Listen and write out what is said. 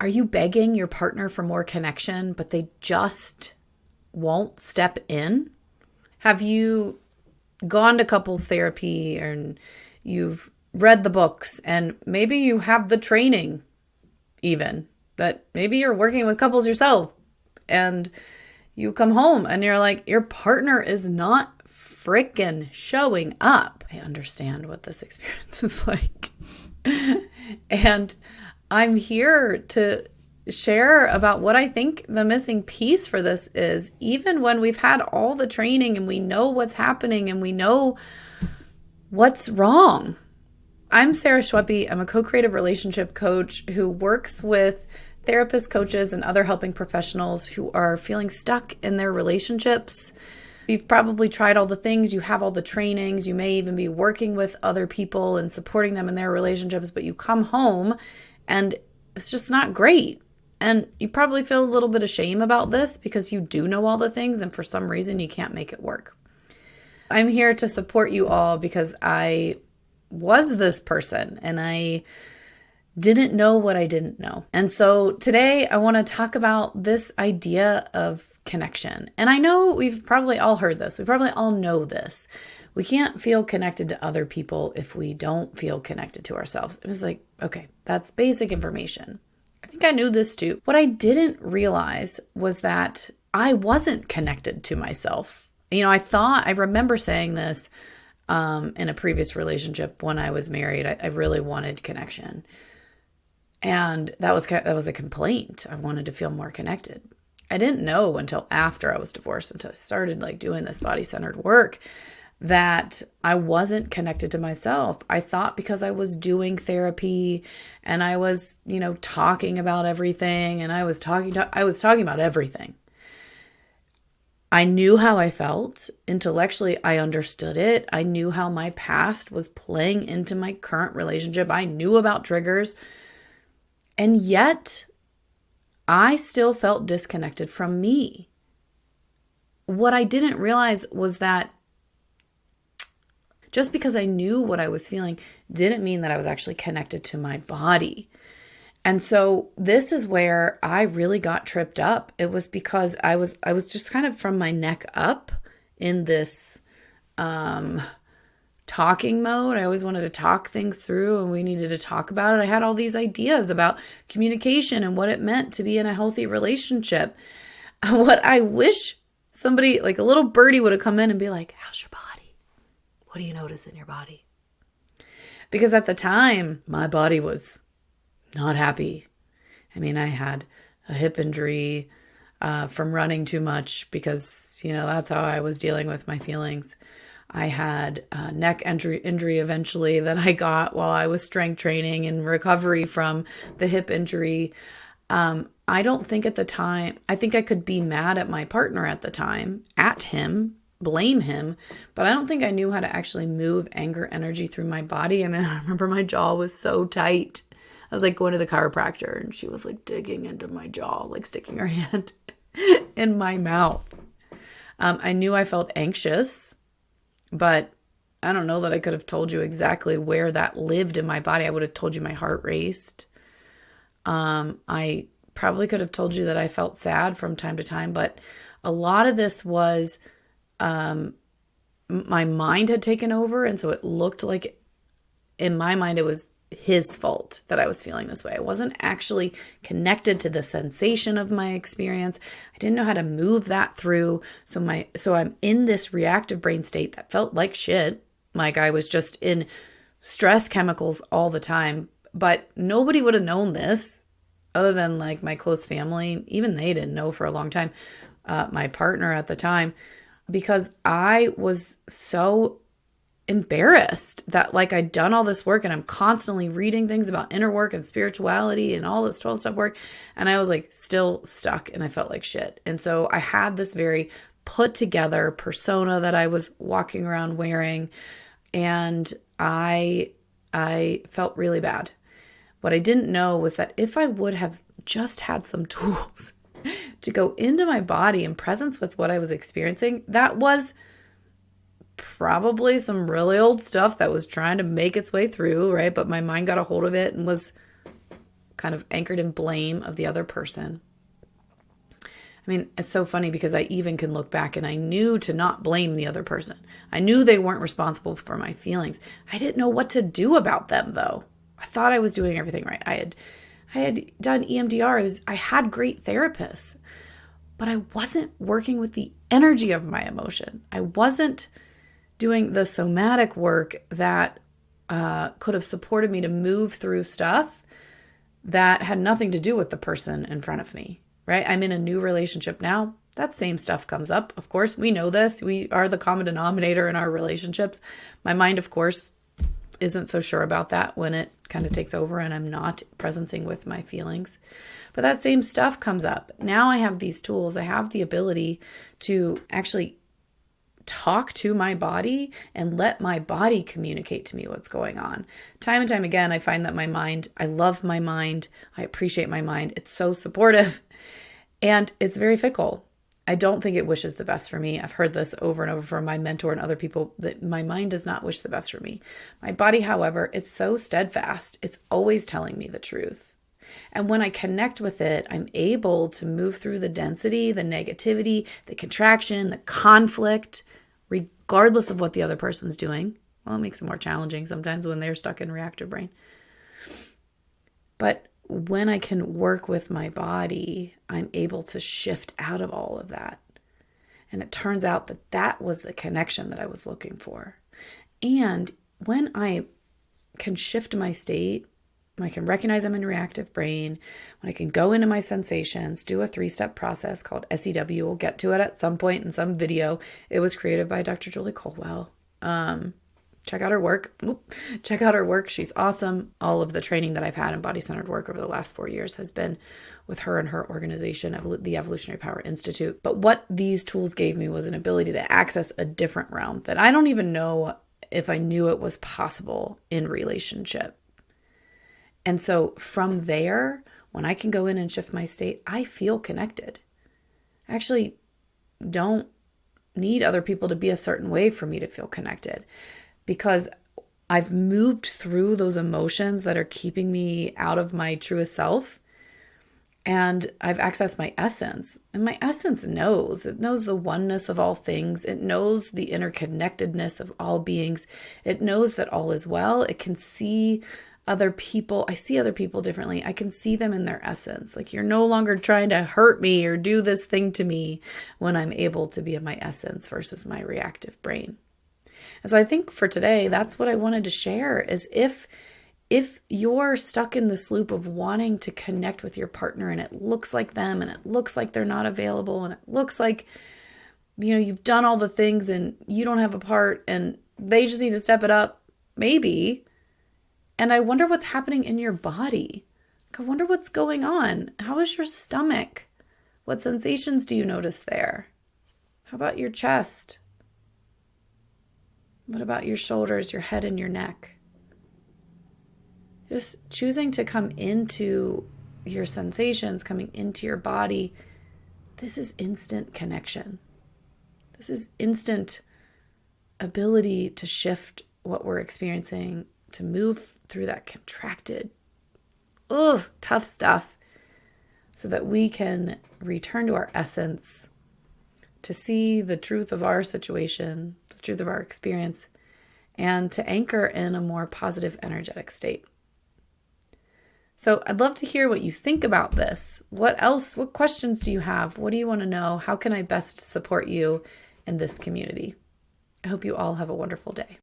Are you begging your partner for more connection, but they just won't step in? Have you gone to couples therapy and you've read the books and maybe you have the training even, but maybe you're working with couples yourself and you come home and you're like, your partner is not freaking showing up. I understand what this experience is like. And I'm here to share about what I think the missing piece for this is. Even when we've had all the training and we know what's happening and we know what's wrong. I'm Sarah Schweppe. I'm a co-creative relationship coach who works with therapists, coaches, and other helping professionals who are feeling stuck in their relationships. You've probably tried all the things, you have all the trainings, you may even be working with other people and supporting them in their relationships, but you come home and it's just not great. And you probably feel a little bit of shame about this because you do know all the things and for some reason you can't make it work. I'm here to support you all because I was this person and I didn't know what I didn't know. And so today I want to talk about this idea of connection. And I know we've probably all heard this. We probably all know this. We can't feel connected to other people if we don't feel connected to ourselves. It was like, okay, that's basic information. I think I knew this too. What I didn't realize was that I wasn't connected to myself. I remember saying this in a previous relationship when I was married. I really wanted connection. And that was a complaint. I wanted to feel more connected. I didn't know until after I was divorced, until I started doing this body-centered work, that I wasn't connected to myself. I thought because I was doing therapy and I was, talking about everything and I was talking about everything. I knew how I felt. Intellectually, I understood it. I knew how my past was playing into my current relationship. I knew about triggers. And yet, I still felt disconnected from me. What I didn't realize was that just because I knew what I was feeling didn't mean that I was actually connected to my body. And so this is where I really got tripped up. It was because I was just kind of from my neck up in this talking mode. I always wanted to talk things through and we needed to talk about it. I had all these ideas about communication and what it meant to be in a healthy relationship. What I wish somebody, like a little birdie, would have come in and be like, how's your body? What do you notice in your body? Because at the time, my body was not happy. I mean, I had a hip injury from running too much because, that's how I was dealing with my feelings. I had a neck injury eventually that I got while I was strength training and recovery from the hip injury. I don't think at the time, I think I could be mad at my partner at the time, at him, blame him, but I don't think I knew how to actually move anger energy through my body. I mean, I remember my jaw was so tight. I was going to the chiropractor and she was digging into my jaw, sticking her hand in my mouth. I knew I felt anxious, but I don't know that I could have told you exactly where that lived in my body. I would have told you my heart raced. I probably could have told you that I felt sad from time to time, but a lot of this was my mind had taken over. And so it looked like in my mind, it was his fault that I was feeling this way. I wasn't actually connected to the sensation of my experience. I didn't know how to move that through. So I'm in this reactive brain state that felt like shit. Like I was just in stress chemicals all the time, but nobody would have known this other than my close family. Even they didn't know for a long time, my partner at the time, because I was so embarrassed that I'd done all this work and I'm constantly reading things about inner work and spirituality and all this 12-step work. And I was still stuck and I felt like shit. And so I had this very put together persona that I was walking around wearing. And I felt really bad. What I didn't know was that if I would have just had some tools to go into my body in presence with what I was experiencing, that was probably some really old stuff that was trying to make its way through, right? But my mind got a hold of it and was kind of anchored in blame of the other person. I mean, it's so funny because I even can look back and I knew to not blame the other person. I knew they weren't responsible for my feelings. I didn't know what to do about them though. I thought I was doing everything right. I had done EMDR. I had great therapists, but I wasn't working with the energy of my emotion. I wasn't doing the somatic work that could have supported me to move through stuff that had nothing to do with the person in front of me, right? I'm in a new relationship now. That same stuff comes up. Of course, we know this. We are the common denominator in our relationships. My mind, of course, isn't so sure about that when it kind of takes over and I'm not presencing with my feelings. But that same stuff comes up. Now I have these tools. I have the ability to actually talk to my body and let my body communicate to me what's going on. Time and time again, I find that my mind, I love my mind. I appreciate my mind. It's so supportive and it's very fickle. I don't think it wishes the best for me. I've heard this over and over from my mentor and other people that my mind does not wish the best for me. My body, however, it's so steadfast. It's always telling me the truth. And when I connect with it, I'm able to move through the density, the negativity, the contraction, the conflict, regardless of what the other person's doing. Well, it makes it more challenging sometimes when they're stuck in reactive brain. But when I can work with my body, I'm able to shift out of all of that. And it turns out that that was the connection that I was looking for. And when I can shift my state, when I can recognize I'm in reactive brain, when I can go into my sensations, do a 3-step process called SEW. We'll get to it at some point in some video. It was created by Dr. Julie Colwell. Check out her work. Check out her work. She's awesome. All of the training that I've had in body-centered work over the last 4 years has been with her and her organization, the Evolutionary Power Institute. But what these tools gave me was an ability to access a different realm that I don't even know if I knew it was possible in relationship. And so from there, when I can go in and shift my state, I feel connected. I actually don't need other people to be a certain way for me to feel connected, because I've moved through those emotions that are keeping me out of my truest self. And I've accessed my essence. And my essence knows. It knows the oneness of all things. It knows the interconnectedness of all beings. It knows that all is well. It can see other people. I see other people differently. I can see them in their essence. Like, you're no longer trying to hurt me or do this thing to me when I'm able to be in my essence versus my reactive brain. And so I think for today, that's what I wanted to share is if you're stuck in this loop of wanting to connect with your partner and it looks like them and it looks like they're not available and it looks like, you've done all the things and you don't have a part and they just need to step it up, maybe. And I wonder what's happening in your body. I wonder what's going on. How is your stomach? What sensations do you notice there? How about your chest? What about your shoulders, your head, and your neck? Just choosing to come into your sensations, coming into your body. This is instant connection. This is instant ability to shift what we're experiencing, to move through that contracted, tough stuff so that we can return to our essence, to see the truth of our situation, the truth of our experience, and to anchor in a more positive, energetic state. So I'd love to hear what you think about this. What questions do you have? What do you want to know? How can I best support you in this community? I hope you all have a wonderful day.